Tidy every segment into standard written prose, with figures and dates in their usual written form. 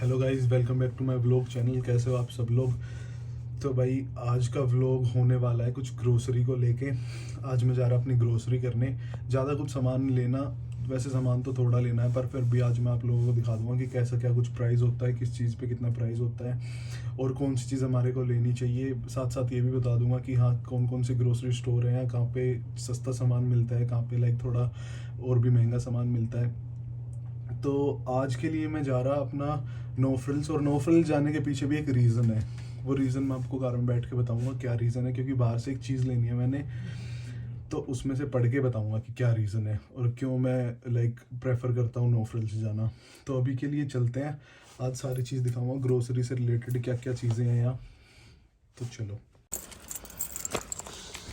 Hello guys, welcome back to my vlog channel. कैसे हो आप सब लोग। तो भाई आज का व्लॉग होने वाला है कुछ ग्रोसरी को लेके। आज मैं जा रहा अपनी ग्रोसरी करने। ज़्यादा कुछ सामान नहीं लेना, वैसे सामान तो थोड़ा लेना है, पर फिर भी आज मैं आप लोगों को दिखा दूंगा कि कैसा क्या कुछ प्राइस होता है, किस चीज़ पे कितना प्राइस होता है और कौन सी चीज़ हमारे को लेनी चाहिए। साथ साथ ये भी बता दूंगा कि हाँ, कौन कौन से ग्रोसरी स्टोर हैं, कहाँ पे सस्ता सामान मिलता है, कहाँ पे लाइक थोड़ा और भी महंगा सामान मिलता है। तो आज के लिए मैं जा रहा अपना नो फ्रिल्स, और नो फ्रिल्स जाने के पीछे भी एक रीज़न है। वो रीज़न मैं आपको कार में बैठ के बताऊंगा क्या रीज़न है, क्योंकि बाहर से एक चीज़ लेनी है मैंने, तो उसमें से पढ़ के बताऊंगा कि क्या रीज़न है और क्यों मैं लाइक प्रेफर करता हूँ नो फ्रिल्स जाना। तो अभी के लिए चलते हैं। आज सारी चीज़ दिखाऊंगा ग्रोसरी से रिलेटेड, क्या क्या चीज़ें हैं यहाँ। तो चलो।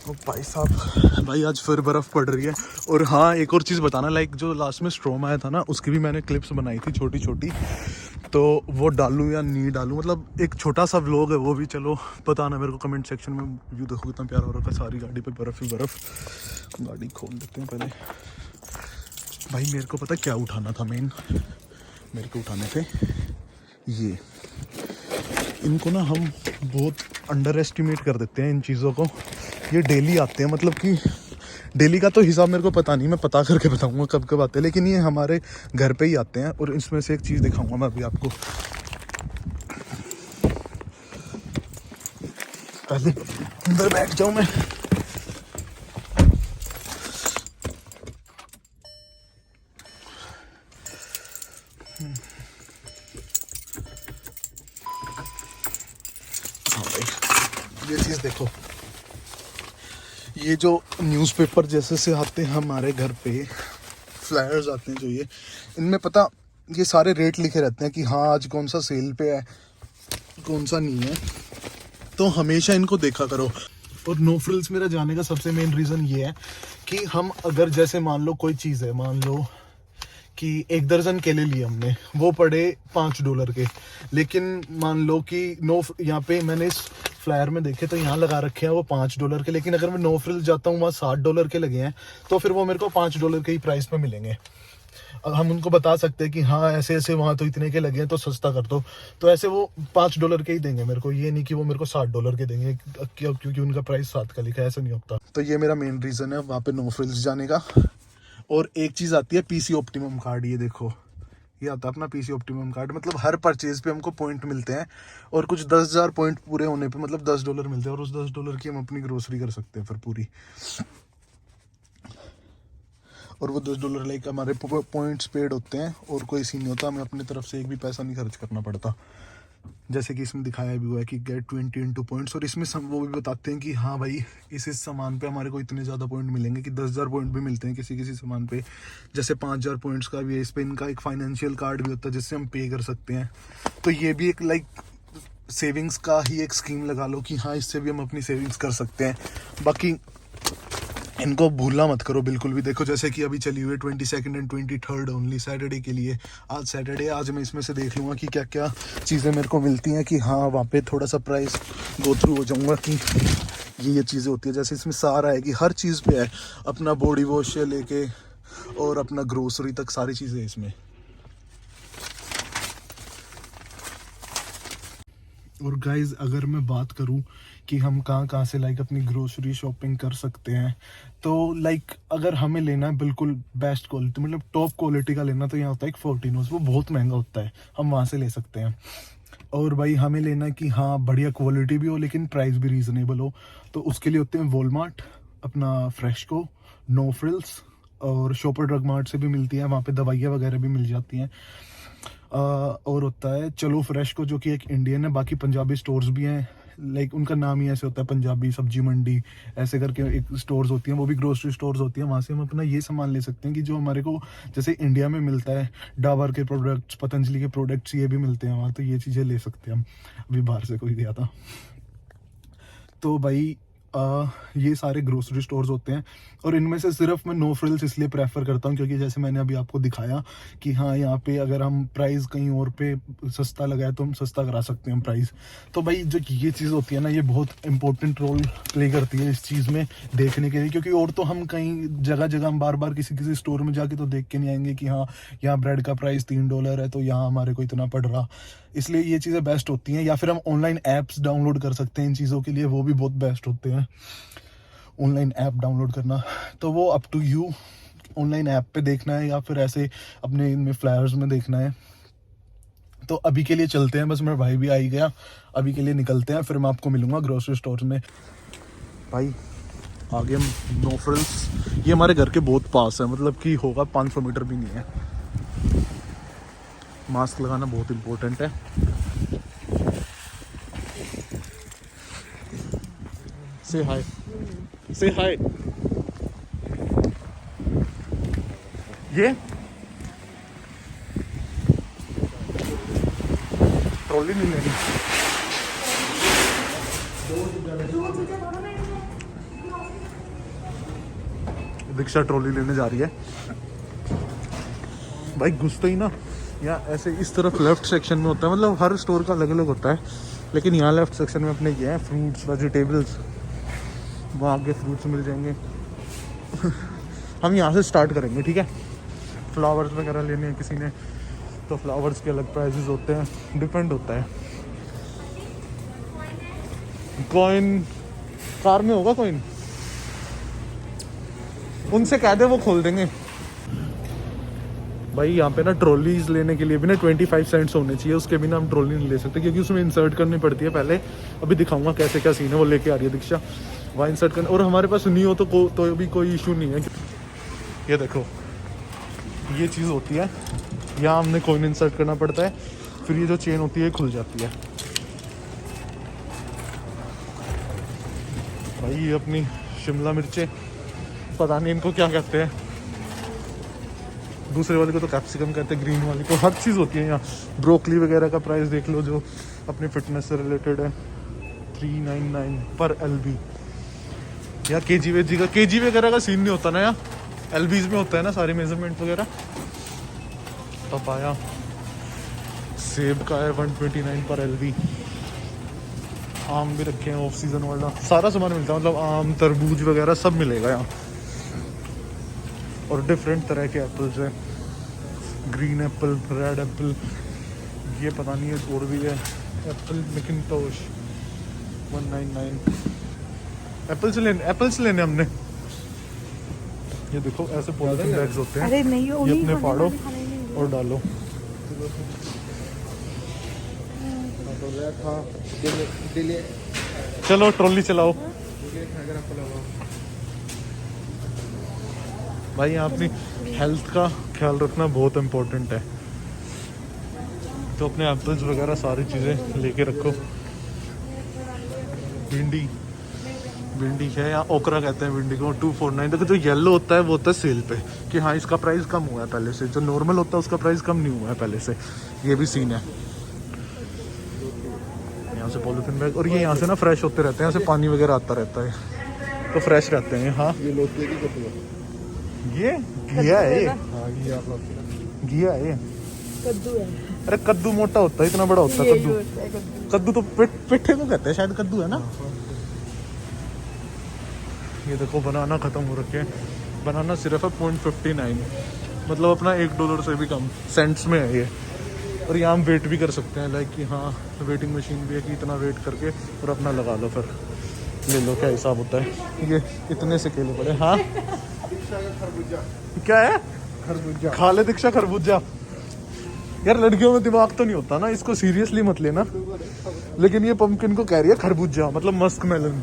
ओ भाई साहब, भाई आज फिर बर्फ़ पड़ रही है। और हाँ, एक और चीज़ बताना, लाइक जो लास्ट में स्ट्रॉम आया था ना, उसकी भी मैंने क्लिप्स बनाई थी छोटी छोटी। तो वो डालूं या नहीं डालूं, मतलब एक छोटा सा व्लॉग है वो भी। चलो बताना मेरे को कमेंट सेक्शन में। व्यू देखो कितना प्यारा हो रखा है, सारी गाड़ी पे बर्फ़ ही बर्फ़। गाड़ी खोल देते हैं पहले। भाई मेरे को पता क्या उठाना था, मेरे को उठाने थे ये। इनको ना हम बहुत अंडर एस्टिमेट कर देते हैं इन चीज़ों को। ये डेली आते हैं, मतलब कि डेली का तो हिसाब मेरे को पता नहीं, मैं पता करके बताऊंगा कब कब आते हैं, लेकिन ये हमारे घर पे ही आते हैं। और इसमें से एक चीज़ दिखाऊंगा मैं अभी आपको। पहले अंदर बैठ जाऊं मैं। हाँ भाई, ये चीज़ देखो। ये जो न्यूज़पेपर जैसे से आते हैं हमारे घर पे, फ्लायर्स आते हैं जो ये, इनमें पता ये सारे रेट लिखे रहते हैं कि हाँ आज कौन सा सेल पे है, कौन सा नहीं है। तो हमेशा इनको देखा करो। और नो फ्रिल्स मेरा जाने का सबसे मेन रीज़न ये है कि हम अगर जैसे मान लो कोई चीज़ है, मान लो कि 1 दर्जन केले लिए हमने, वो पड़े $5 के। लेकिन मान लो कि यहाँ पे मैंने इस फ्लायर में देखे तो यहाँ लगा रखे हैं वो $5 के, लेकिन अगर मैं नो फ्रिल्स जाता हूँ वहाँ $60 के लगे हैं, तो फिर वो मेरे को $5 के ही प्राइस पे मिलेंगे। अब हम उनको बता सकते हैं कि हाँ ऐसे ऐसे वहाँ तो इतने के लगे हैं तो सस्ता कर दो, तो ऐसे वो $5 के ही देंगे मेरे को। ये नहीं कि वो मेरे को $60 के देंगे क्योंकि उनका प्राइस 7 का लिखा है, ऐसा नहीं होता। तो ये मेरा मेन रीज़न है वहाँ पे नो फ्रिल्स जाने का। और एक चीज़ आती है पीसी ऑप्टिमम कार्ड। ये देखो, ये आता है अपना पीसी ऑप्टिमम कार्ड। मतलब हर परचेज पे हमको पॉइंट मिलते हैं, और कुछ 10,000 पॉइंट पूरे होने पे मतलब $10 मिलते हैं, और उस $10 की हम अपनी ग्रोसरी कर सकते हैं फिर पूरी। और वो $10 लाइक हमारे पॉइंट्स पेड होते हैं, और कोई सीन नहीं होता, हमें अपनी तरफ से एक भी पैसा नहीं खर्च करना पड़ता। जैसे कि इसमें दिखाया भी हुआ है कि गेट 20 इंटू पॉइंट्स। और इसमें सब वो भी बताते हैं कि हाँ भाई इस सामान पे हमारे को इतने ज़्यादा पॉइंट मिलेंगे, कि 10,000 पॉइंट भी मिलते हैं किसी किसी सामान पे। जैसे 5,000 पॉइंट्स का भी है इस पे। इनका एक फाइनेंशियल कार्ड भी होता है जिससे हम पे कर सकते हैं। तो ये भी एक लाइक सेविंग्स का ही एक स्कीम लगा लो कि हाँ इससे भी हम अपनी सेविंग्स कर सकते हैं। बाकी इनको भूलना मत करो बिल्कुल भी। देखो जैसे कि अभी चली हुई है 22 एंड 23 ओनली, सैटरडे के लिए। आज सैटरडे, आज मैं इसमें से देख लूँगा कि क्या क्या चीज़ें मेरे को मिलती हैं, कि हाँ वहाँ पे थोड़ा सा प्राइस गो थ्रू हो जाऊँगा कि ये चीज़ें होती है। जैसे इसमें सारा है कि हर चीज़ पे है, अपना बॉडी वॉश से लेके और अपना ग्रोसरी तक सारी चीज़ें इसमें। और गाइज अगर मैं बात करूं कि हम कहाँ कहाँ से लाइक अपनी ग्रोसरी शॉपिंग कर सकते हैं, तो लाइक अगर हमें लेना है बिल्कुल बेस्ट क्वालिटी, मतलब टॉप क्वालिटी का लेना, तो यहाँ होता है एक फोर्टिनोस। वो बहुत महंगा होता है, हम वहाँ से ले सकते हैं। और भाई हमें लेना है कि हाँ बढ़िया क्वालिटी भी हो लेकिन प्राइस भी रीज़नेबल हो, तो उसके लिए होते हैं वॉलमार्ट, अपना फ्रेशको, नो फ्रिल्स, और शॉपर ड्रग मार्ट से भी मिलती है, वहाँ पे दवाइयाँ वगैरह भी मिल जाती हैं। और होता है चलो फ्रेश को, जो कि एक इंडियन है। बाकी पंजाबी स्टोर्स भी हैं, लाइक उनका नाम ही ऐसे होता है, पंजाबी सब्जी मंडी ऐसे करके एक स्टोर्स होती हैं, वो भी ग्रोसरी स्टोर्स होती हैं। वहाँ से हम अपना ये सामान ले सकते हैं कि जो हमारे को जैसे इंडिया में मिलता है, डाबर के प्रोडक्ट्स, पतंजलि के प्रोडक्ट्स, ये भी मिलते हैं वहाँ। तो ये चीज़ें ले सकते हैं हम। अभी बाहर से कोई गया था तो भाई ये सारे ग्रोसरी स्टोर्स होते हैं और इनमें से सिर्फ मैं नो फ्रिल्स इसलिए प्रेफर करता हूँ क्योंकि जैसे मैंने अभी आपको दिखाया कि हाँ यहाँ पे अगर हम प्राइस कहीं और पे सस्ता लगाए तो हम सस्ता करा सकते हैं प्राइस। तो भाई जो ये चीज़ होती है ना, ये बहुत इंपॉर्टेंट रोल प्ले करती है इस चीज़ में देखने के लिए, क्योंकि और तो हम कहीं जगह जगह हम बार बार किसी किसी स्टोर में जाके तो देख के नहीं आएंगे कि हाँ यहाँ ब्रेड का प्राइस $3 है तो यहाँ हमारे को इतना पड़ रहा। इसलिए ये चीज़ें बेस्ट होती हैं। या फिर हम ऑनलाइन ऐप्स डाउनलोड कर सकते हैं इन चीज़ों के लिए, वो भी बहुत बेस्ट होते हैं ऑनलाइन ऐप डाउनलोड करना। तो वो up to you, online app पे देखना है या फिर ऐसे अपने इनमें फ्लायर्स में देखना है। तो अभी के लिए चलते हैं, बस मेरा भाई भी आ ही गया, अभी के लिए निकलते हैं, फिर मैं आपको मिलूंगा ग्रोसरी स्टोर में। भाई आगे हम नो फ्रिल्स, ये हमारे घर के बहुत पास है, मतलब कि होगा 500 मीटर भी नहीं है। मास्क लगाना बहुत इम्पोर्टेंट है। से हाय, से हाय। ये ट्रॉली नहीं लेनी। दीक्षा ट्रॉली लेने जा रही है। भाई घुसते ही ना या ऐसे इस तरफ लेफ्ट सेक्शन में होता है, मतलब हर स्टोर का अलग अलग होता है, लेकिन यहाँ लेफ्ट सेक्शन में अपने ये हैं फ्रूट्स वेजिटेबल्स, वहाँ आगे फ्रूट्स मिल जाएंगे। हम यहाँ से स्टार्ट करेंगे, ठीक है। फ्लावर्स वगैरह लेने हैं किसी ने तो फ्लावर्स के अलग प्राइसेस होते हैं, डिपेंड होता है। कॉइन कार में होगा, कॉइन उनसे कह दे वो खोल देंगे। भाई यहाँ पे ना ट्रॉलीज लेने के लिए भी ना 25 सेंट्स होने चाहिए, उसके बिना हम ट्रॉली नहीं ले सकते क्योंकि उसमें इंसर्ट करनी पड़ती है पहले। अभी दिखाऊंगा कैसे क्या सीन है, वो लेके आ रही है दीक्षा वहाँ इंसर्ट करना, और हमारे पास नहीं हो तो भी कोई इशू नहीं है। ये देखो ये चीज़ होती है, यहाँ हमने कॉइन इंसर्ट करना पड़ता है, फिर ये जो चेन होती है खुल जाती है। भाई ये अपनी शिमला मिर्चें, पता नहीं इनको क्या कहते हैं, दूसरे वाले को तो कैप्सिकम कहते हैं, ग्रीन वाले को, हर चीज़ होती है यहाँ। ब्रोकली वगैरह का प्राइस देख लो जो अपनी फिटनेस से रिलेटेड है, 399 पर LB। या केजी वेजी का, केजी वगैरह का सीन नहीं होता ना यहाँ, LBs में होता है ना सारे मेजरमेंट वगैरह। पपाया सेब का है 129 पर LB। आम भी रखे हैं ऑफ सीजन वाला, सारा सामान मिलता है, मतलब आम तरबूज वगैरह सब मिलेगा यहाँ। और डिफरेंट तरह के एप्पल्स हैं, ग्रीन एप्पल, रेड एप्पल, ये पता नहीं है और भी है एप्पल मैकिंटोश 199। एप्पल्स लेने हमने। ये देखो ऐसे पॉलिथीन बैग्स होते हैं, ये अपने फाड़ो और डालो। चलो ट्रॉली चलाओ। भाई यहाँ अपनी हेल्थ का ख्याल रखना बहुत इम्पोर्टेंट है, तो अपने एप्पल्स वगैरह सारी चीज़ें लेके रखो। भिंडी है, या ओकरा कहते हैं भिंडी को, 249। देखो जो येलो होता है वो होता है सेल पे, कि हाँ इसका प्राइस कम हुआ है पहले से, जो नॉर्मल होता है उसका प्राइस कम नहीं हुआ है पहले से, ये भी सीन है। यहाँ से पॉलिथीन बैग, और ये यहाँ से ना फ्रेश होते रहते हैं, यहाँ से पानी वगैरह आता रहता है तो फ्रेश रहते हैं। हाँ ये लोटे की कद्दू है, ये घिया है, घिया है, कद्दू है। अरे कद्दू मोटा होता है, इतना बड़ा होता है कद्दू। कद्दू तो पिट्ठे को कहते हैं शायद, कद्दू है ना। ये देखो बनाना खत्म हो रखे हैं, बनाना सिर्फ है 0.59, मतलब अपना $1 से भी कम सेंट्स में है ये। और यहाँ हम वेट भी कर सकते हैं, लाइक कि हाँ वेटिंग मशीन भी है कि इतना वेट करके और अपना लगा लो, फिर ले लो, क्या हिसाब होता है। ये इतने से केले पड़े। हाँ क्या है, खरबूजा खा ले दीक्षा, खरबूजा। यार लड़कियों में दिमाग तो नहीं होता ना, इसको सीरियसली मत लेना, लेकिन ये पंपकिन को कह रही है खरबूजा, मतलब मस्क मेलन।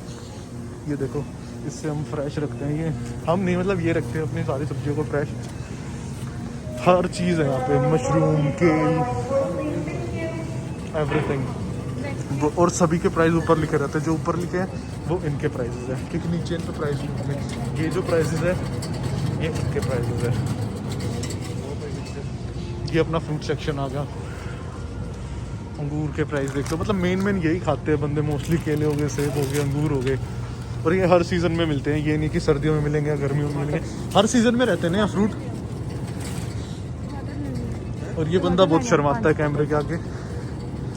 ये देखो इससे हम फ्रेश रखते हैं, ये हम नहीं, मतलब ये रखते हैं अपनी सारी सब्जियों को फ्रेश। हर चीज़ है यहाँ पे, मशरूम, केल, एवरीथिंग। और सभी के प्राइस ऊपर लिखे रहते हैं, जो ऊपर लिखे हैं वो इनके प्राइसेस है, क्योंकि नीचे इन पे प्राइस नहीं होते। ये जो प्राइसेस है ये इनके प्राइसेस है। ये अपना फ्रूट सेक्शन आ गया, अंगूर के प्राइस देखते हो, मतलब मेन यही खाते हैं बंदे मोस्टली, केले हो गए, सेब हो गए, अंगूर हो गए, और ये हर सीज़न में मिलते हैं, ये नहीं कि सर्दियों में मिलेंगे या गर्मियों में मिलेंगे, हर सीज़न में रहते हैं ना फ्रूट। और ये बंदा बहुत शर्माता है कैमरे के आगे।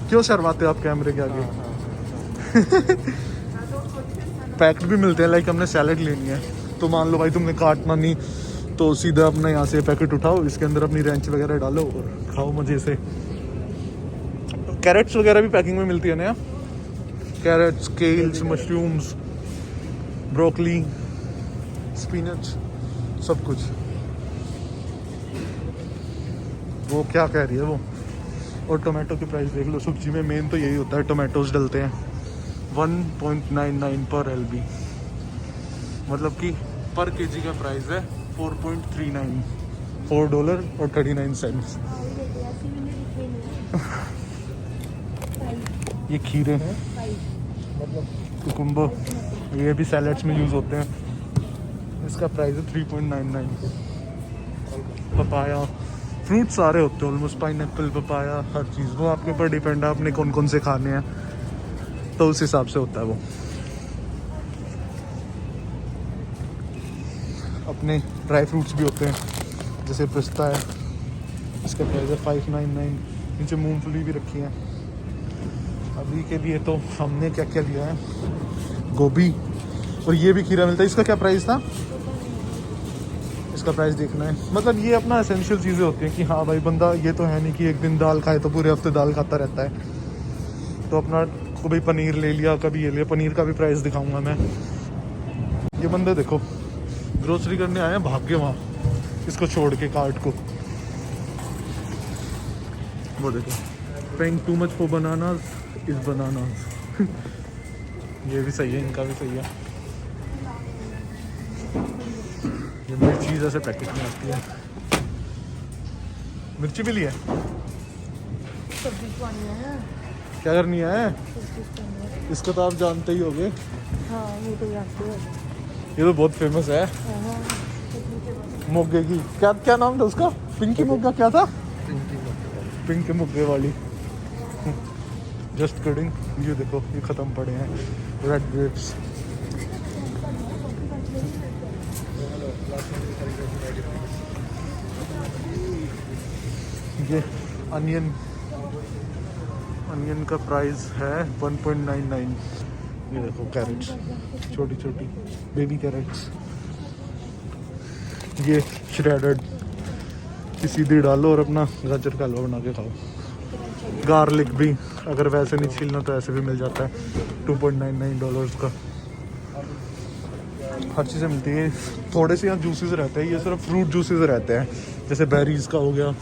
क्यों शर्माते हो आप कैमरे के आगे? पैक्ड भी मिलते हैं, लाइक हमने सैलेड लेनी है तो मान लो भाई तुमने काटना नहीं तो सीधा अपना यहाँ से पैकेट उठाओ, इसके अंदर अपनी रेंच वगैरह डालो और खाओ मजे से। कैरेट्स वगैरह भी पैकिंग में मिलती है ना, कैरेट्स, केल्स, मशरूम्स, ब्रोकली, स्पिनच, सब कुछ। वो क्या कह रही है वो। और टोमेटो की प्राइस देख लो, सब्जी में मेन तो यही होता है, टोमेटोज डलते हैं 1.99 पर LB, मतलब कि पर केजी का प्राइस है 4.39, $4 और 39 सेंट्स। ये खीरे हैं, मतलब कुकुम्बर, ये भी सैलेड्स में यूज़ होते हैं। इसका प्राइस है 3.99। पपाया, फ्रूट सारे होते हैं ऑलमोस्ट, पाइनएप्पल, पपाया, हर चीज़। वो आपके ऊपर डिपेंड है आपने कौन कौन से खाने हैं, तो उस हिसाब से होता है वो। अपने ड्राई फ्रूट्स भी होते हैं, जैसे पिस्ता है, इसका प्राइस है 5.99। नीचे मूंगफली भी रखी है। अभी के लिए तो हमने क्या क्या लिया है, गोभी, और ये भी खीरा मिलता है। इसका क्या प्राइस था? इसका प्राइस देखना है। मतलब ये अपना एसेंशियल चीज़ें होती हैं कि हाँ भाई बंदा, ये तो है नहीं कि एक दिन दाल खाए तो पूरे हफ्ते दाल खाता रहता है। तो अपना कभी पनीर ले लिया, कभी ये लिया। पनीर का भी प्राइस दिखाऊंगा मैं। ये बंदे देखो ग्रोसरी करने आए हैं, भाग के वहाँ इसको छोड़ के कार्ट को। वो देखो, paying too much for bananas is bananas. ये भी सही है, इनका भी सही है। ये मिर्ची जैसे पैकेट में आती है। मिर्ची भी ली है, क्या करनी है? इसको तो आप जानते ही होगे। हाँ, ये तो जानते हो। ये तो बहुत फेमस है मोगे की। क्या क्या नाम था उसका? पिंकी मोगा क्या था? पिंकी मोगे वाली। Just kidding. ये देखो, ये ख़त्म पड़े हैं रेड ग्रेप्स। ये अनियन का प्राइस है 1.99। ये देखो कैरेट्स, छोटी छोटी बेबी कैरेट्स। ये श्रेडेड, सीधी डालो और अपना गाजर का हलवा बना के खाओ। गार्लिक भी, अगर वैसे नहीं छीलना तो ऐसे भी मिल जाता है, $2.99 का। हर चीज़ें मिलती है। थोड़े से यहाँ जूसेस रहते हैं, ये सिर्फ फ्रूट जूसेस रहते हैं, जैसे बेरीज का हो गया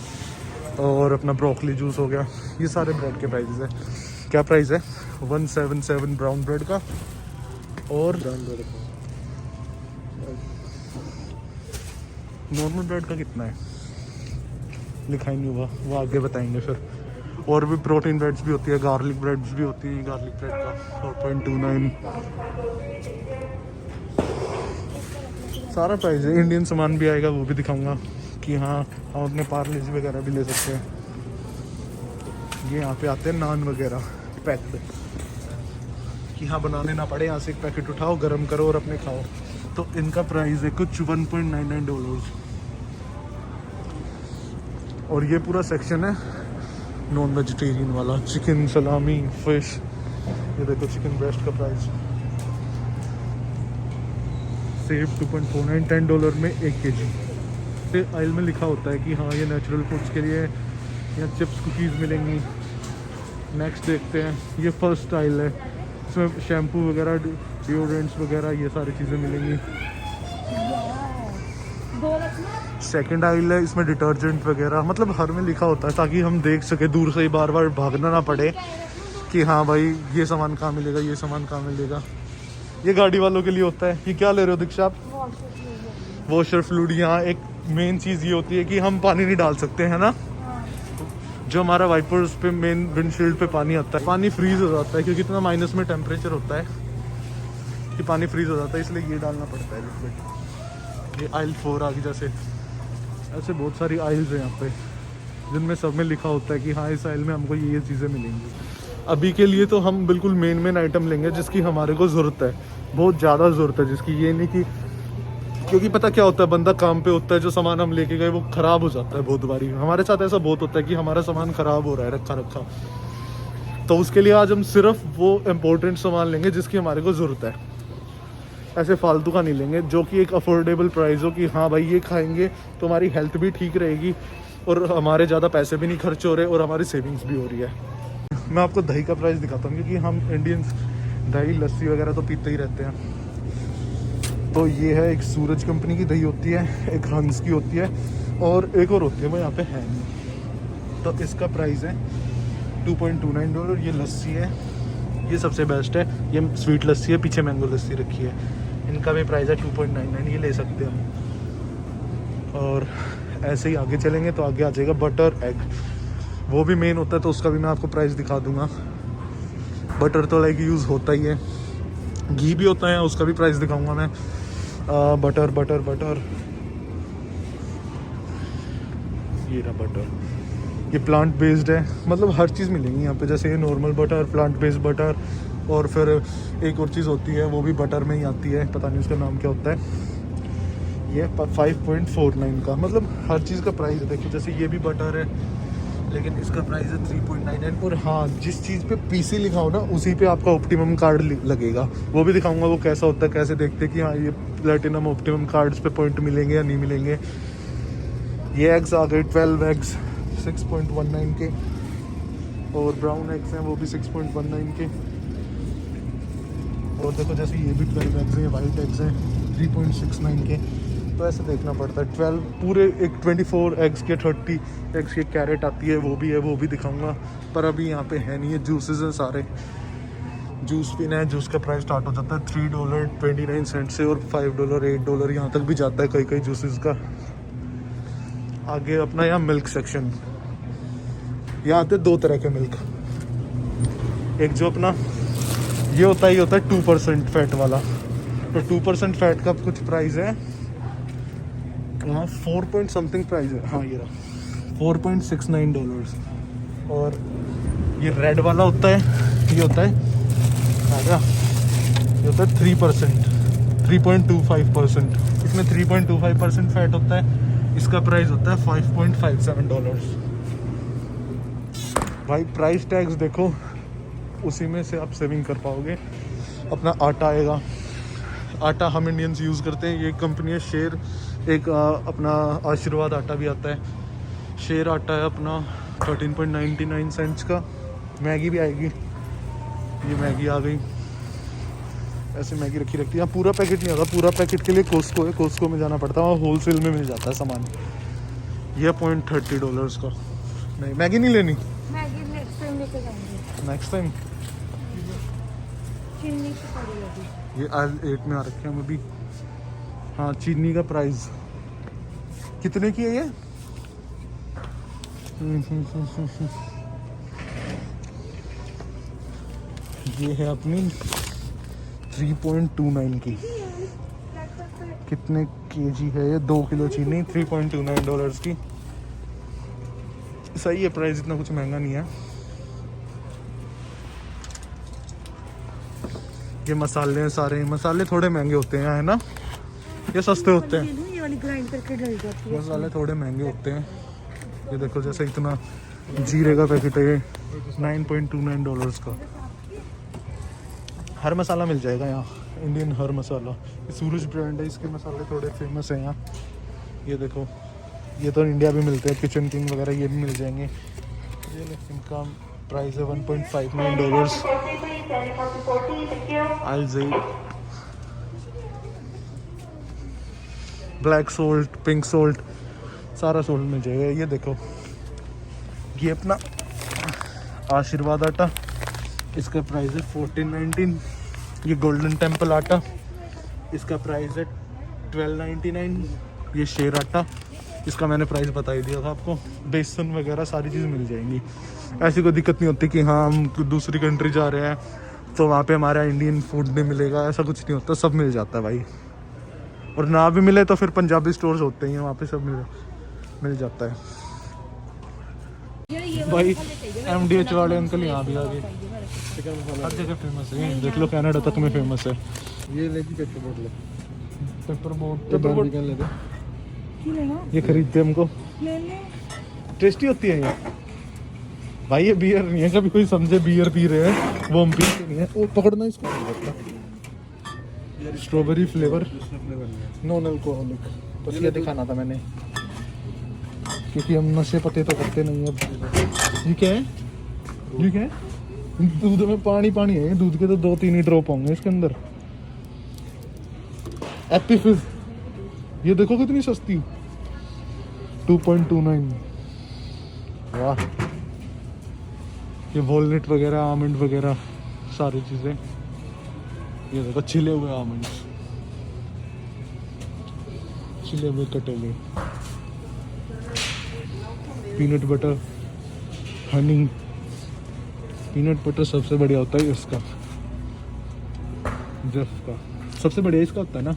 और अपना ब्रोकली जूस हो गया। ये सारे ब्रेड के प्राइसेस है। क्या प्राइस है? 177 ब्राउन ब्रेड का। और नॉर्मल ब्रेड का कितना है लिखा ही नहीं हुआ, वो आगे बताएंगे फिर। और भी प्रोटीन ब्रेड्स भी होती है, गार्लिक ब्रेड्स भी होती है। गार्लिक ब्रेड का 4.29 सारा प्राइस है। इंडियन सामान भी आएगा, वो भी दिखाऊंगा कि हाँ हम अपने पार्लेज वगैरह भी ले सकते हैं। ये यहाँ पे आते हैं नान वगैरह पैक्ड, कि हाँ बनाने ना पड़े, यहाँ से एक पैकेट उठाओ, गरम करो और अपने खाओ। तो इनका प्राइस है कुछ $1.99। और ये पूरा सेक्शन है नॉन वेजिटेरियन वाला, चिकन, सलामी, फिश। ये देखो चिकन ब्रेस्ट का प्राइस सेव 2.49, $10 में 1 kg। फिर आइल में लिखा होता है कि हाँ ये नेचुरल फूड्स के लिए, यहाँ चिप्स कुकीज़ मिलेंगी। नेक्स्ट देखते हैं, ये फर्स्ट आइल है, इसमें शैम्पू वगैरह, डिओड्रेंट्स वगैरह, ये सारी चीज़ें मिलेंगी। सेकंड आइल है, इसमें डिटर्जेंट वगैरह, मतलब हर में लिखा होता है ताकि हम देख सके दूर से ही, बार बार भागना ना पड़े कि हाँ भाई ये सामान कहाँ मिलेगा, ये सामान कहाँ मिलेगा। ये गाड़ी वालों के लिए होता है। ये क्या ले रहे हो दीक्षा आप? Washer fluid. यहाँ एक मेन चीज़ ये होती है कि हम पानी नहीं डाल सकते हैं ना, जो हमारा वाइपर्स पे, मेन विंडशील्ड पे पानी आता है, पानी फ्रीज हो जाता है क्योंकि इतना माइनस में टेम्परेचर होता है कि पानी फ्रीज हो जाता है, इसलिए ये डालना पड़ता है लिक्विड। ये आइल 4 आ गई। जैसे ऐसे बहुत सारी आइल्स हैं यहाँ पे, जिनमें सब में लिखा होता है कि हाँ इस आइल में हमको ये चीज़ें मिलेंगी। अभी के लिए तो हम बिल्कुल मेन आइटम लेंगे जिसकी हमारे को ज़रूरत है, बहुत ज़्यादा ज़रूरत है जिसकी, ये नहीं कि, क्योंकि पता क्या होता है, बंदा काम पे होता है, जो सामान हम लेके गए वो ख़राब हो जाता है बहुत बारी। हमारे साथ ऐसा बहुत होता है कि हमारा सामान ख़राब हो रहा है रखा रखा, तो उसके लिए आज हम सिर्फ वो इम्पोर्टेंट सामान लेंगे जिसकी हमारे को ज़रूरत है, ऐसे फालतू का नहीं लेंगे, जो कि एक अफोर्डेबल प्राइस हो कि हाँ भाई ये खाएंगे तो हमारी हेल्थ भी ठीक रहेगी और हमारे ज़्यादा पैसे भी नहीं खर्च हो रहे और हमारी सेविंग्स भी हो रही है। मैं आपको दही का प्राइस दिखाता हूँ, क्योंकि हम इंडियंस दही लस्सी वगैरह तो पीते ही रहते हैं। तो ये है, एक सूरज कंपनी की दही होती है, एक हंस की होती है और एक और होती है, वो यहाँ पे है नहीं। तो इसका प्राइस है $2.29। ये लस्सी है, ये सबसे बेस्ट है, ये स्वीट लस्सी है, पीछे मैंगो लस्सी रखी है। इनका भी प्राइस है 2.99, ये ले सकते हैं हम। और ऐसे ही आगे चलेंगे तो आगे आ जाएगा बटर एग, वो भी मेन होता है, तो उसका भी मैं आपको प्राइस दिखा दूंगा। बटर तो लाइक यूज़ होता ही है, घी भी होता है, उसका भी प्राइस दिखाऊंगा मैं। बटर बटर बटर, ये रहा बटर, ये प्लांट बेस्ड है, मतलब हर चीज़ मिलेंगी यहाँ पे, जैसे ये normal butter, plant based butter, और फिर एक और चीज़ होती है वो भी बटर में ही आती है, पता नहीं उसका नाम क्या होता है। ये 5.49 का, मतलब हर चीज़ का प्राइस है। देखिए जैसे ये भी बटर है, लेकिन इसका प्राइस है 3.99। और हाँ, जिस चीज़ पे पीसी लिखा हो ना, उसी पे आपका ऑप्टिमम कार्ड लगेगा, वो भी दिखाऊंगा वो कैसा होता है, कैसे देखते हैं कि हाँ ये प्लेटिनम ऑप्टिमम कार्ड्स पे पॉइंट मिलेंगे या नहीं मिलेंगे। ये एग्स आ गए 12 एग्स 6.19 के, और ब्राउन एग्स हैं वो भी 6.19 के। और देखो जैसे ये भी 12 एग्स हैं, वाइट एग्स हैं 3.69 के। तो ऐसे देखना पड़ता है। 12 पूरे एक 24 एग्स के 30 एग्स के कैरेट आती है, वो भी है, वो भी दिखाऊंगा, पर अभी यहाँ पे है नहीं है। जूसेस हैं सारे, जूस पीना है, जूस का प्राइस स्टार्ट हो जाता है $3.29 से, और $5 $8 यहाँ तक भी जाता है कई कई जूसेस का। आगे अपना यहाँ मिल्क सेक्शन, यहाँ आते दो तरह के मिल्क, एक जो अपना ये होता है 2% फैट वाला, तो 2% फैट का कुछ प्राइस है यहाँ 4 पॉइंट समथिंग प्राइस है, हाँ ये रहा $4.69। और ये रेड वाला होता है, ये होता है ये होता है 3%, 3.25%, इसमें 3.25% फैट होता है। इसका प्राइस होता है $5.57। भाई प्राइस टैग्स देखो, उसी में से आप सेविंग कर पाओगे। अपना आटा आएगा, आटा हम इंडियंस यूज़ करते हैं, ये कंपनी है शेर, एक अपना आशीर्वाद आटा भी आता है, शेर आटा है अपना 13.99 सेंट्स का। मैगी भी आएगी, ये मैगी आ गई, ऐसे मैगी रखी रखती है। यहाँ पूरा पैकेट नहीं होगा, पूरा पैकेट के लिए कोस्को है, कोस्को में जाना पड़ता है, वहाँ होलसेल में मिल जाता है सामान। ये $30 का। नहीं मैगी नहीं लेनी, मैगी नेक्स्ट टाइम लेके जाएंगे, नेक्स्ट टाइम। चीनी तो पड़ी अभी। ये आज 8 में आ रखे हैं अभी। हाँ चीनी का प्राइस कितने की है ये? ये है अपनी 3.29 की। कितने केजी है ये? 2 किलो चीनी, $3.29 की। सही है प्राइस, इतना कुछ महंगा नहीं है। ये मसाले हैं सारे, मसाले थोड़े महंगे होते हैं है ना, ये सस्ते होते हैं, ये वाली ग्राइंड करके डल जाती है। मसाले थोड़े महंगे होते हैं। ये देखो जैसे इतना जीरे का पैकेट है, ये $9.29 का। हर मसाला मिल जाएगा यहाँ, इंडियन हर मसाला। ये सूरज ब्रांड है, इसके मसाले थोड़े फेमस हैं यहाँ। ये देखो, ये तो इंडिया भी मिलते हैं, किचन किंग वगैरह ये भी मिल जाएंगे। ये इनका प्राइस है $1.59। अलज़ेड, ब्लैक सोल्ट, पिंक सोल्ट, सारा सोल्ट मिल जाएगा। ये देखो, ये अपना आशीर्वाद आटा, इसका प्राइस है $14.19। ये गोल्डन टेम्पल आटा, इसका प्राइस है $12.99। ये शेर आटा, इसका मैंने प्राइस बता ही दिया था आपको। बेसन वगैरह सारी चीज़ मिल जाएंगी, ऐसी कोई दिक्कत नहीं होती कि हाँ हम दूसरी कंट्री जा रहे हैं तो वहाँ पे हमारा इंडियन फूड नहीं मिलेगा, ऐसा कुछ नहीं होता, सब मिल जाता है भाई। और ना भी मिले तो फिर पंजाबी स्टोर्स होते हैं वहाँ पे, सब मिल जाता है भाई। MDH वाले अंकल यहाँ भी आ गए, हर जगह फेमस है, देख लो कनाडा तक में फेमस है। ये लेगी पेपर बोट ले पेपर बोट पेपर बोट ले दे की लेना ये खरीदते हमको। ले ले टेस्टी होती है ये भाई। ये बियर नहीं है, कभी कोई समझे बियर पी रहे हैं वो हम पीते नहीं है। वो पकड़ना इसको नहीं करता। स्ट्रॉबेरी फ्लेवर नॉन अल्कोहलिक, बस ये दिखाना था मैंने क्योंकि हम नशे पते तो करते नहीं अब। ये क्या है? ये क्या है? दूध में पानी पानी है। दूध के तो 2-3 ही ड्रॉप होंगे इसके अंदर। एप्पी फिज, ये देखो कितनी सस्ती, 2.29। वाह। ये वॉलनट वगैरह, आमंड वगैरह सारी चीजें। ये देखो छिले हुए आमंड, छिले हुए कटेले, peanut butter, honey. Peanut butter सबसे बढ़िया होता है इसका, जफ का सबसे बढ़िया इसका होता है ना।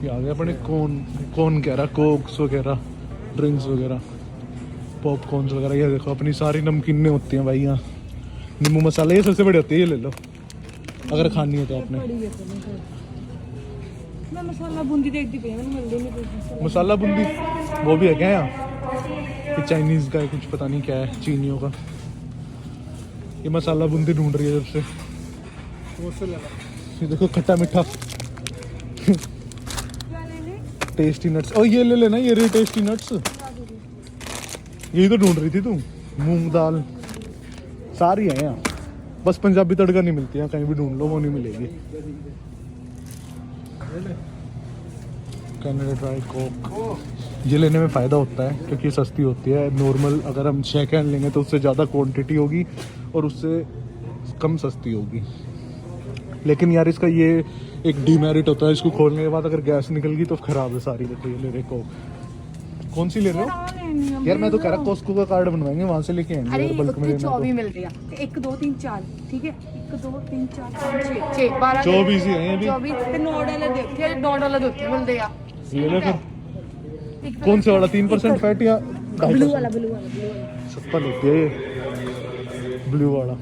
ये आ गया अपने कौन कह रहा, कोक्स वगैरह, ड्रिंक्स वगैरह, पॉपकॉर्न्स वगैरह। ये देखो अपनी सारी नमकीनें होती हैं भाई यहाँ। नींबू मसाला ये सबसे बढ़िया होती है, ये ले लो अगर खानी है तो आपने। मैं मसाला बूंदी देखती पई मैंने मिल नहीं पई। मसाला बूंदी वो भी है क्या यहाँ? ये चाइनीज का है कुछ, पता नहीं क्या है, चीनियों का। ये मसाला बूंदी ढूंढ रही है जब से। ये देखो खट्टा मीठा क्या ले ले? Tasty nuts. और ये ले लेना, ये रे टेस्टी नट्स। यही तो ढूंढ रही थी तू। मूंग दाल सारी है यहाँ, बस पंजाबी तड़का नहीं मिलती है। कहीं भी ढूंढ लो वो नहीं मिलेगी। कैनेडा ड्राई कोक, ये लेने में फ़ायदा होता है क्योंकि सस्ती होती है। नॉर्मल अगर हम 6 कैन लेंगे तो उससे ज़्यादा क्वांटिटी होगी और उससे कम सस्ती होगी। लेकिन यार इसका ये एक डीमेरिट होता है, इसको खोलने के बाद अगर गैस निकल गई तो खराब है सारी। देखो ये ले रहे कोक। कौन सी ले रहे हो यार? मैं तो कह रहा कॉस्को का कार्ड बनवाएंगे, वहां से लेके आएंगे। अरे यार बल्क में लेना 24 मिल रही है। 1 2 3 4 ठीक है। 1 2 3 4 5 6 12 24 ही है अभी। 24 ਤੇ $9 ਦੇ ਉੱਤੇ $9 ਦੇ ਉੱਤੇ ਮਿਲਦੇ ਆ। ले ले फिर। कौन से वाला 3% फैट या ब्लू वाला सस्ता लेती है ये ब्लू वाला।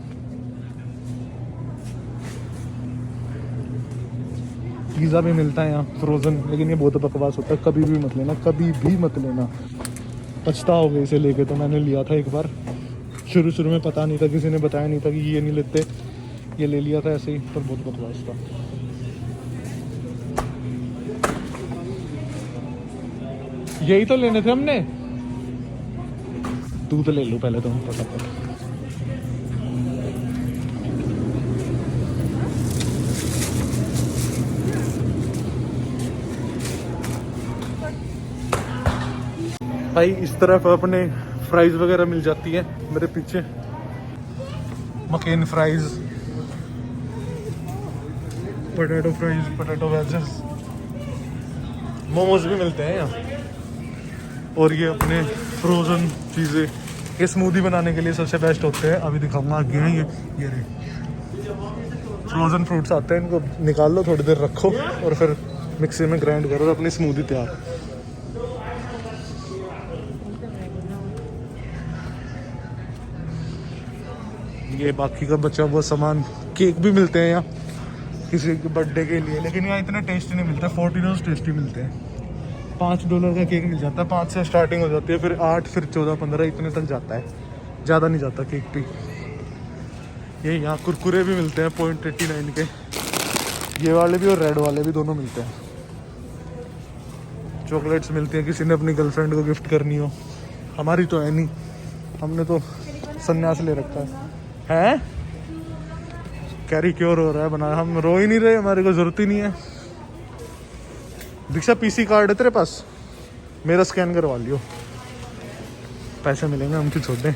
पिज़्ज़ा भी मिलता है यहाँ फ्रोजन, लेकिन ये बहुत बकवास होता है। कभी भी मत लेना, कभी भी मत लेना। पछताओगे इसे लेके। तो मैंने लिया था एक बार, शुरू में पता नहीं था, किसी ने बताया नहीं था कि ये नहीं लेते, ये ले लिया था ऐसे ही, पर बहुत बकवास था। यही तो लेने थे हमने। तू तो ले लो पहले तुम फटाफट। भाई इस तरफ अपने फ्राइज वगैरह मिल जाती है मेरे पीछे। McCain fries, potato fries, potato wages, momos भी मिलते हैं यहाँ। और ये अपने फ्रोजन चीज़ें, ये स्मूदी बनाने के लिए सबसे बेस्ट होते हैं। अभी दिखाऊंगा आगे हैं ये रहे फ्रोजन फ्रूट्स आते हैं। इनको निकाल लो, थोड़ी देर रखो और फिर मिक्सी में ग्राइंड करो और अपनी स्मूदी तैयार। ये बाकी का बचा हुआ सामान, केक भी मिलते हैं यहाँ किसी के बर्थडे के लिए, लेकिन यहाँ इतने टेस्टी नहीं मिलते। 14 टेस्टी मिलते हैं। $5 का केक मिल जाता है, 5 से स्टार्टिंग हो जाती है, फिर 8, फिर 14, 15 इतने तक जाता है, ज़्यादा नहीं जाता केक भी। ये यहाँ कुरकुरे भी मिलते हैं 0.89 के, ये वाले भी और रेड वाले भी दोनों मिलते हैं। चॉकलेट्स मिलती हैं, किसी ने अपनी गर्लफ्रेंड को गिफ्ट करनी हो। हमारी तो है नहीं, हमने तो संन्यास ले रखा है। कैरी क्योर हो रहा है बना, हम रो ही नहीं रहे, हमारे को जरूरत ही नहीं है। दीक्षा पीसी कार्ड है तेरे पास? मेरा स्कैन करवा लियो, पैसे मिलेंगे, हम क्यों छोड़ दें।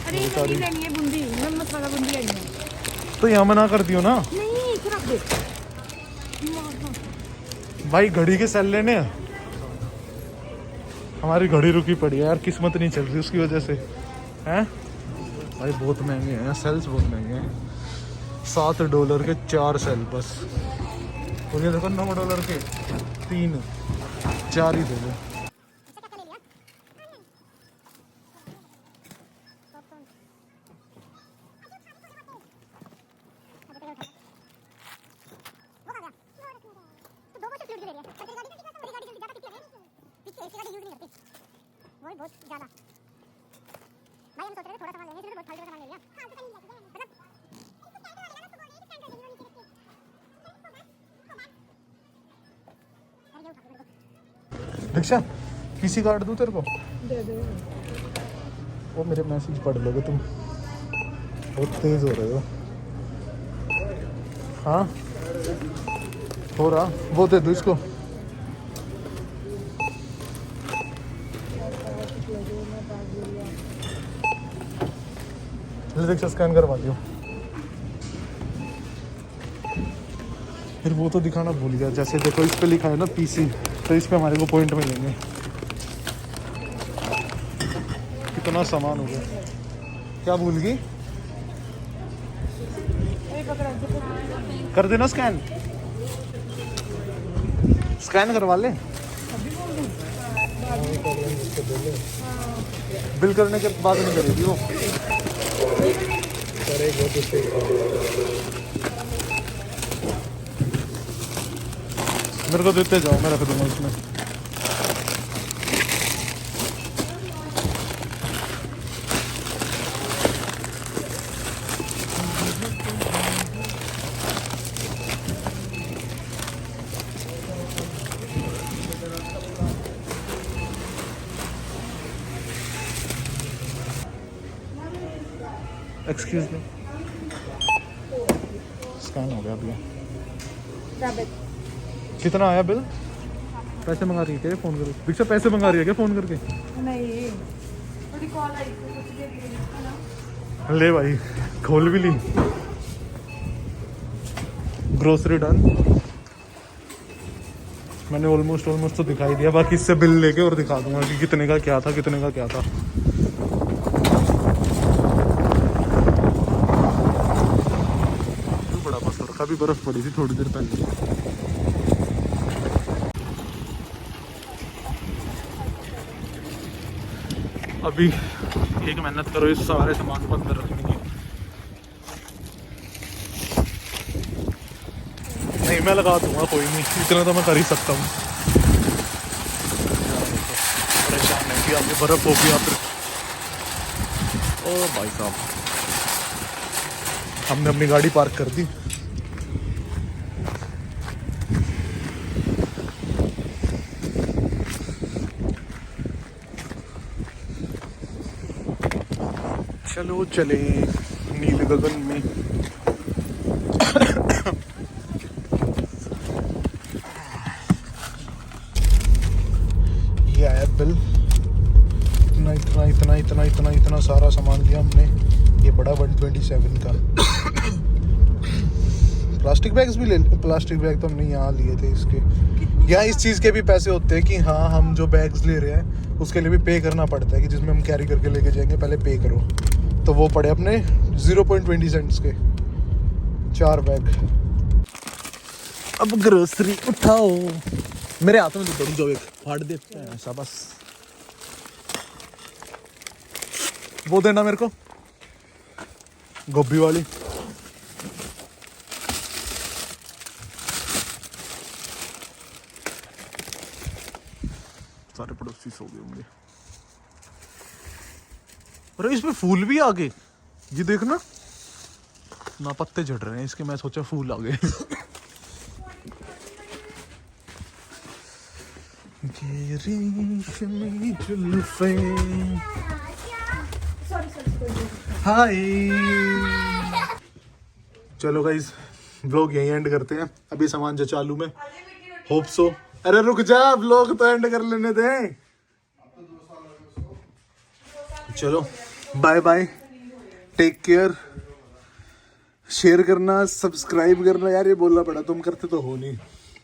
अरे ये नहीं लेनी है बूंदी, मैं मसाला बूंदी लेनी है। तो यहाँ मना कर दियो ना नहीं इधर रख दे। भाई, घड़ी के सेल लेने हैं। हमारी घड़ी रुकी पड़ी है यार, किस्मत नहीं चल रही उसकी वजह से हैं भाई। बहुत महंगे हैं सेल्स, बहुत महंगे हैं। $7 के 4 सेल बस। और ये देखो $9 के 3, 4 ही दे दो। भाई बहुत ज्यादा। भाई हम सोच रहे थे थोड़ा सामान लेंगे, इसलिए बहुत फालतू का सामान ले लिया। फालतू का नहीं लेके गए मतलब इसको कैंटर वाले ना तो बोल रहे हैं कि कैंटर दे दो नीचे रख के। अरे ये उठा के दीक्षा किसी कार्ड दूं तेरे को? दे दो। वो मेरे मैसेज पढ़ लोगे तुम, बहुत तेज हो रहे हो। हाँ हो रहा, वो दे दो इसको। दीक्षा स्कैन करवा दियो। फिर वो तो दिखाना भूल गया, जैसे देखो इस पे लिखा है ना पीसी, तो इस पे हमारे को पॉइंट मिलेंगे। कितना सामान हो गया, क्या भूल गई? कर देना स्कैन, स्कैन करवा ले। बिल करने के बाद नहीं करेगी वो, करेगा तो सही। मेरे को देते जाओ, मैं रख दूंगा उसमें। एक्सक्यूज मी, स्कैन हो गया भैया। कितना आया बिल? पैसे मंगा रही है क्या फोन करके? दीक्षा पैसे मंगा रही है क्या फोन करके? नहीं, थोड़ी कॉल आई थी, कुछ देर के लिए, है ना? ले भाई, खोल भी ली। ग्रोसरी डन, मैंने ऑलमोस्ट तो दिखाई दिया, बाकी इससे बिल लेके और दिखा दूंगा कि कितने का क्या था, कितने का क्या था। बड़ा बस हो रखा, अभी बर्फ पड़ी थी थोड़ी देर पहले। अभी एक मेहनत करो इस सारे सामान को अंदर रखने की। नहीं मैं लगा दूंगा, कोई नहीं, इतना तो मैं कर ही सकता हूँ। परेशान है कि आपकी बर्फ होगी आप। ओ भाई साहब, हमने अपनी गाड़ी पार्क कर दी। चलो चले नीले गगन में। ये आया बिल, इतना सारा सामान लिया हमने। ये बड़ा 127 का। प्लास्टिक बैग्स भी ले, प्लास्टिक बैग तो हमने यहाँ लिए थे इसके। यहाँ इस चीज़ के भी पैसे होते हैं कि हाँ हम जो बैग्स ले रहे हैं उसके लिए भी पे करना पड़ता है, कि जिसमें हम कैरी करके लेके जाएंगे पहले पे करो। तो वो पड़े अपने 0.20 सेंट्स के 4 बैग। अब ग्रोसरी उठाओ, मेरे हाथ में तो बड़ी जो एक फाड़ देते हैं ऐसा बस। वो देना मेरे को, गोभी वाली। सारे पड़ोसी सो गए होंगे। अरे इसमें फूल भी आ गए, ये देखना ना, पत्ते झड़ रहे हैं इसके, मैं सोचा फूल आ गए। हाय, चलो गाइस व्लॉग यहीं एंड करते हैं। अभी सामान जो चालू में, होप सो। अरे रुक जा, व्लॉग तो एंड कर लेने दे। चलो bye bye, take care. Share करना, सब्सक्राइब करना, यार ये बोलना पड़ा, तुम करते तो हो नहीं,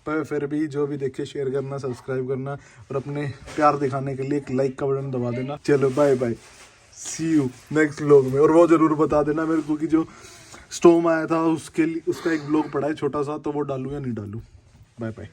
पर फिर भी जो भी देखे शेयर करना, सब्सक्राइब करना, और अपने प्यार दिखाने के लिए एक लाइक का बटन दबा देना। चलो bye bye, see you next vlog में। और वो जरूर बता देना मेरे को कि जो स्टॉर्म आया था उसके लिए, उसका एक व्लॉग पड़ा है छोटा सा, तो वो डालूं या नहीं डालूं। Bye bye.